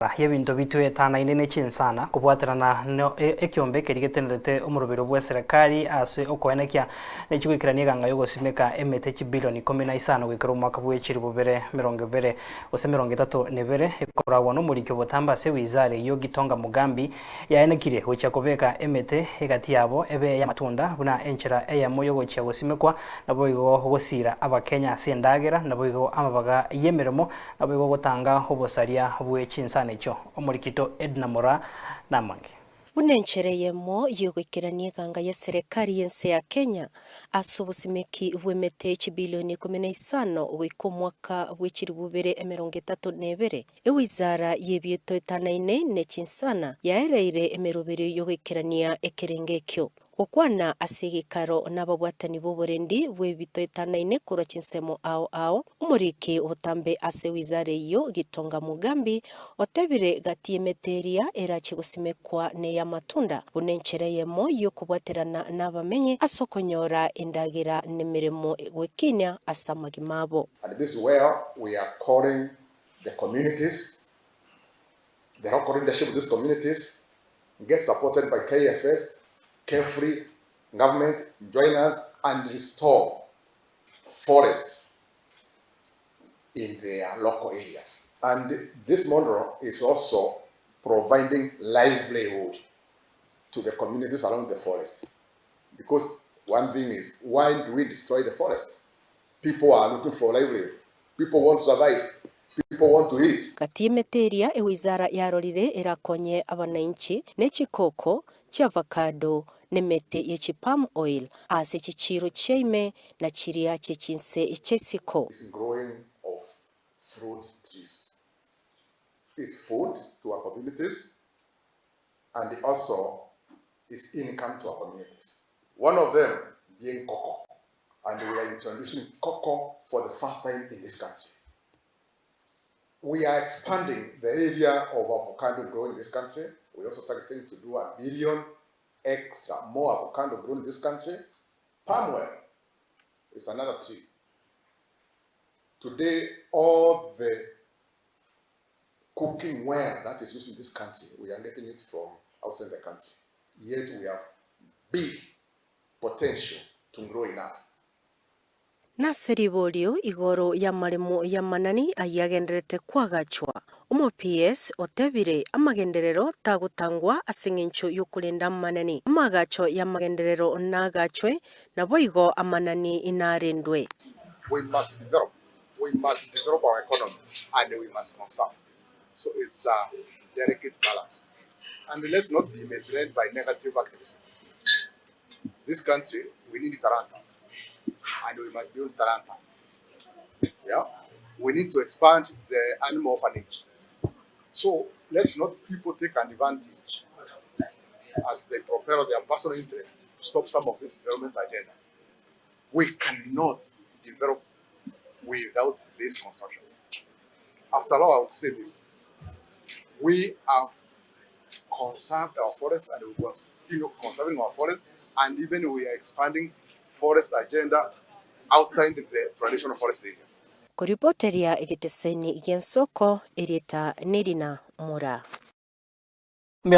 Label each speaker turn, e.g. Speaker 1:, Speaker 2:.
Speaker 1: Ebintu bitu etanaine nechinsana kubwaterana no ekiombe kerigetenerete omurubiro bwa serikali ase okoenekia nechigoikerania Eganga yogosimeka Emete Chibirioni 15 gwikera omwaka bwa 2022 ose 32 ekoragwa nomorikio botamba ase wizare yo Gitonga Mugambi yaenekire gocha kobeka Emete egati yabo ebe ya matunda buna enchera eyamo yogocha gosimekwa nabo igo gosira abakenya ase endagera nabo igo amabaga yemeremo nabo igo gotanga obosaria bwa chinsana echo omorikito Edna Mora namange
Speaker 2: Bunenchereyemo yogoikerania Eganga y'eserikari yense ya Kenya ase obosimeki bw'Emete Chibirioni 15 goika omwaka bwa 2032 ewizara y'ebintu etanaine nechinsana yaereire emerobero yogoikerania ekerenge ekio gokwana ase egikaro n'ababwatani b'oborendi bw'ebintu etanaine korwa chinsemo ao omoriki otambe ase wizara iyo Gitonga Mugambi otebire gati Emeteria erachi gosimekwa neya matunda bunenchereyemo yokubwaterana n'abamenye asokonyora endagira nemirimo gwekinya asa magimabo.
Speaker 3: And this is where we are calling the communities, the local leadership of these communities get supported by KFS, carefree government, join us and restore forest in their local areas. And this model is also providing livelihood to the communities around the forest. Because one thing is, why do we destroy the forest? People are looking for livelihood. People want to survive. People want to eat.
Speaker 2: Kati Emeteria ewizara yarorire erakonye abananchi nechikoko cha avocado nemete yechi palm oil ase chichiro cheime na chiria chechinse echesiko.
Speaker 3: It's growing of fruit trees. It's food to our communities and also is income to our communities. One of them being cocoa, and we are introducing cocoa for the first time in this country. We are expanding the area of avocado growing in this country. We also targeting to do 1 billion extra more avocado grown in this country. Palm oil is another tree. Today, all the cooking oil that is used in this country, we are getting it from outside the country. Yet we have big potential to grow enough.
Speaker 2: Naseribolio igoro ya maremo ya manani ayagenderete kwagachwa. Omo PS otebire amagenderero tagutangwa asengencho yokulenda manani. Amagacho ya magenderero nagachwe na boigo amanani inarendwe.
Speaker 3: We must develop. We must develop our economy and we must conserve. So it's a delicate balance. And let's not be misled by negative activities. This country, we need Taranta. And we must build Taranta. Yeah? We need to expand the animal orphanage. So let's not people take advantage as they propel their personal interest to stop some of this development agenda. We cannot develop without these constructions. After all, I would say this. We have conserved our forest and we will continue conserving our forest, and even we are expanding forest agenda outside the traditional forest areas.
Speaker 2: Kuripoteria egiteseni igensoko erita Nedina Mura.